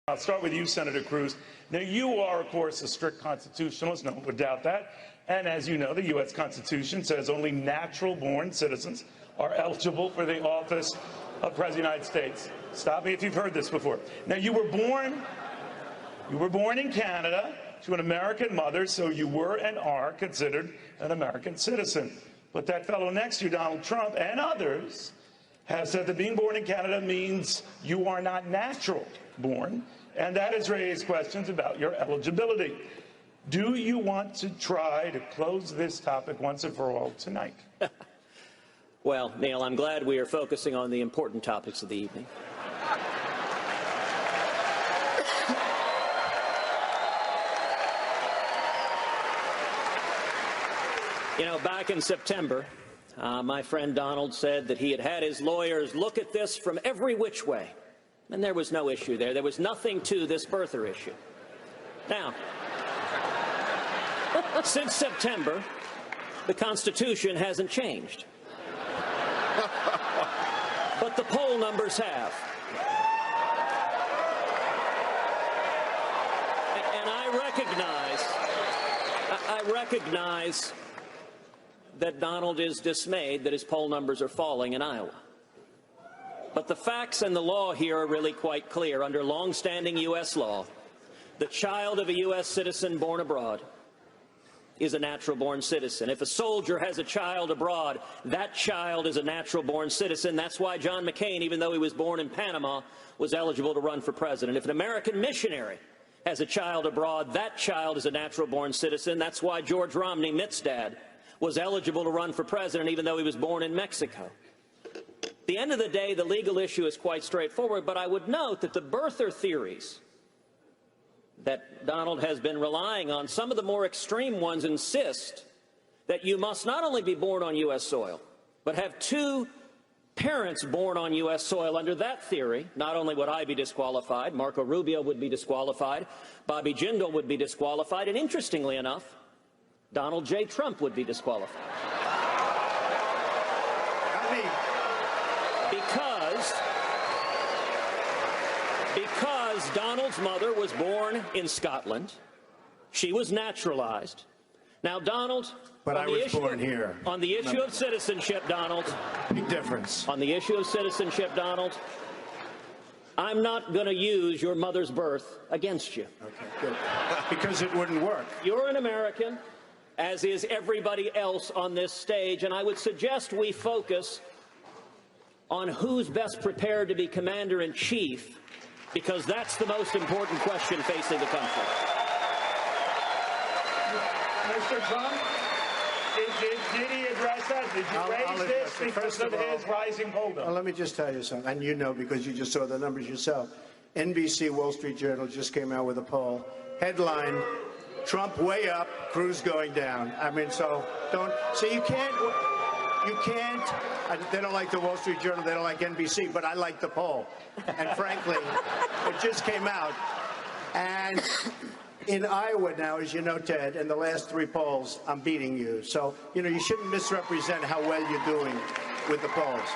I'll start with you, Senator Cruz. Now, you are, of course, a strict constitutionalist. No one would doubt that. And as you know, the U.S. Constitution says only natural-born citizens are eligible for the office of President of the United States. Stop me if you've heard this before. Now, you were born in Canada to an American mother, so you were and are considered an American citizen. But that fellow next to you, Donald Trump, and others, have said that being born in Canada means you are not natural born, and that has raised questions about your eligibility. Do you want to try to close this topic once and for all tonight? Well, Neil, I'm glad we are focusing on the important topics of the evening. You know, back in September, my friend Donald said that he had had his lawyers look at this from every which way, and there was no issue there. There was nothing to this birther issue. Now, since September, the Constitution hasn't changed. But the poll numbers have. And I recognize that Donald is dismayed that his poll numbers are falling in Iowa. But the facts and the law here are really quite clear. Under long-standing U.S. law, the child of a U.S. citizen born abroad is a natural-born citizen. If a soldier has a child abroad, that child is a natural-born citizen. That's why John McCain, even though he was born in Panama, was eligible to run for president. If an American missionary has a child abroad, that child is a natural-born citizen. That's why George Romney, Mitt's dad, was eligible to run for president, even though he was born in Mexico. At the end of the day, the legal issue is quite straightforward, but I would note that the birther theories that Donald has been relying on, some of the more extreme ones insist that you must not only be born on U.S. soil, but have two parents born on U.S. soil. Under that theory, not only would I be disqualified, Marco Rubio would be disqualified, Bobby Jindal would be disqualified, and interestingly enough, Donald J. Trump would be disqualified. Because Donald's mother was born in Scotland. She was naturalized. Now, Donald, but I was born here. On the issue of citizenship, Donald. Big difference. On the issue of citizenship, Donald, I'm not going to use your mother's birth against you. Okay, good. Because it wouldn't work. You're an American, as is everybody else on this stage, and I would suggest we focus on who's best prepared to be commander-in-chief, because that's the most important question facing the country. Mr. Trump, did he address that? Did you raise this because of his rising poll? Well, let me just tell you something, and you know because you just saw the numbers yourself. NBC Wall Street Journal just came out with a poll. Headline, Trump way up, Cruz going down. I mean, so don't, so you can't, they don't like the Wall Street Journal, they don't like NBC, but I like the poll. And frankly, it just came out. And in Iowa now, as you know, Ted, in the last 3 polls, I'm beating you. So, you know, you shouldn't misrepresent how well you're doing with the polls.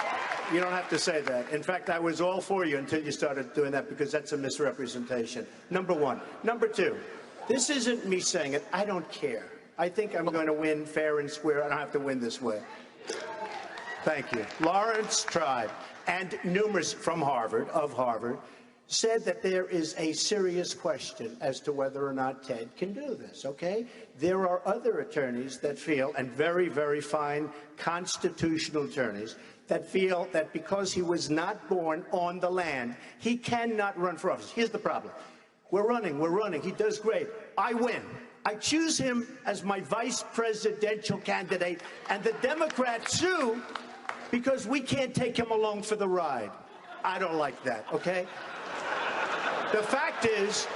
You don't have to say that. In fact, I was all for you until you started doing that, because that's a misrepresentation. Number one. Number two, this isn't me saying it. I don't care. I think I'm going to win fair and square. I don't have to win this way. Thank you. Lawrence Tribe and numerous from Harvard, said that there is a serious question as to whether or not Ted can do this, okay? There are other attorneys that feel, and very, very fine constitutional attorneys, that feel that because he was not born on the land, he cannot run for office. Here's the problem. We're running. He does great. I win. I choose him as my vice presidential candidate, and the Democrats sue because we can't take him along for the ride. I don't like that, okay? The fact is,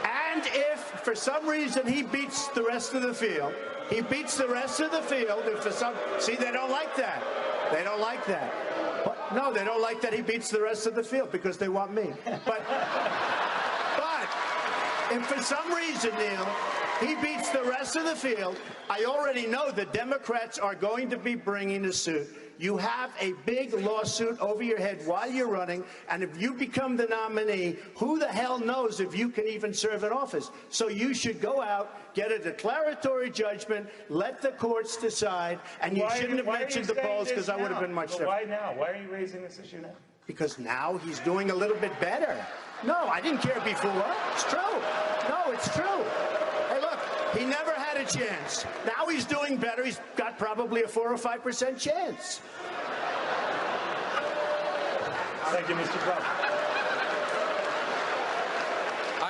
and if for some reason he beats the rest of the field, if for some, see, they don't like that. They don't like that. But, no, they don't like that he beats the rest of the field because they want me. But if for some reason, Neil, he beats the rest of the field, I already know the Democrats are going to be bringing a suit You have a big lawsuit over your head while you're running, and if you become the nominee, who the hell knows if you can even serve in office? So you should go out, get a declaratory judgment, let the courts decide, and you shouldn't have mentioned the polls because I would have been much different. Why now? Why are you raising this issue now? Because now he's doing a little bit better. No, I didn't care before. It's true. No, it's true. Hey, look, he never had a chance. Now he's doing better. He's got probably a 4 or 5% chance. Thank you, Mr. Trump.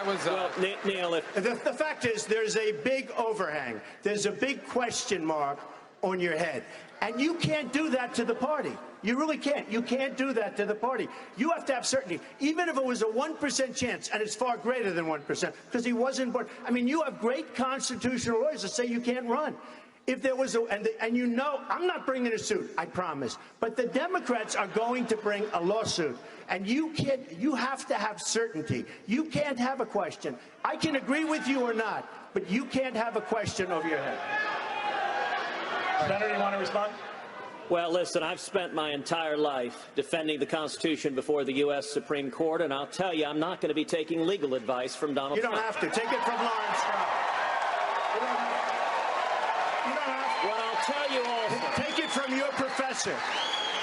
Well, Neil, The fact is, there's a big overhang. There's a big question mark on your head. And you can't do that to the party. You really can't. You can't do that to the party. You have to have certainty. Even if it was a 1% chance, and it's far greater than 1%, because he wasn't born. I mean, you have great constitutional lawyers that say you can't run. If there was and you know, I'm not bringing a suit, I promise. But the Democrats are going to bring a lawsuit. And you have to have certainty. You can't have a question. I can agree with you or not, but you can't have a question over your head. Senator, you want to respond? Well, listen, I've spent my entire life defending the Constitution before the U.S. Supreme Court, and I'll tell you, I'm not going to be taking legal advice from Donald Trump. You don't have to. Take it from Lawrence Trump. You don't have to. What I'll tell you also... Take it from your professor.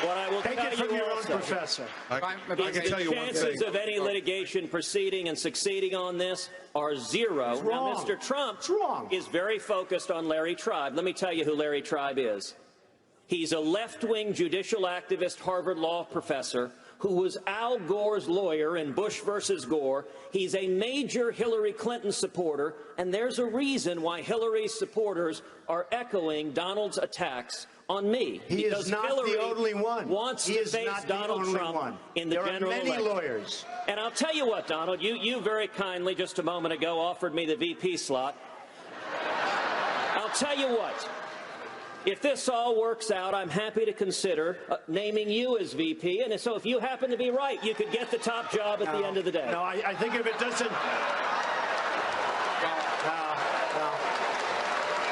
What I will Take tell it from you your own also, professor. I can tell you one thing. The chances of any litigation proceeding and succeeding on this are zero. Now, Mr. Trump is very focused on Larry Tribe. Let me tell you who Larry Tribe is. He's a left-wing judicial activist Harvard Law professor who was Al Gore's lawyer in Bush versus Gore. He's a major Hillary Clinton supporter, and there's a reason why Hillary's supporters are echoing Donald's attacks on me. He is not the only one. Wants to face Donald Trump in the general election. There are many lawyers. And I'll tell you what, Donald, you very kindly just a moment ago offered me the VP slot. I'll tell you what. If this all works out, I'm happy to consider naming you as VP. And so if you happen to be right, you could get the top job at the end of the day. No, I think if it doesn't...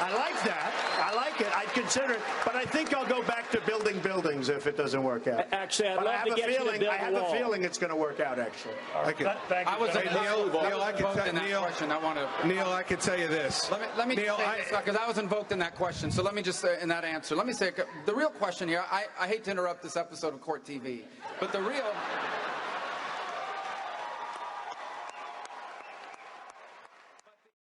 I like that. I like it. I'd consider it. But I think I'll go back to building buildings if it doesn't work out. Actually, I'd love to get you to build a wall. I have a feeling it's going to work out, actually. Thank you. Neil, I can tell Neil, I can tell you this. Let me Neil, say this, because I was invoked in that question. So let me just say in that answer. Let me say the real question here. I hate to interrupt this episode of Court TV, but the real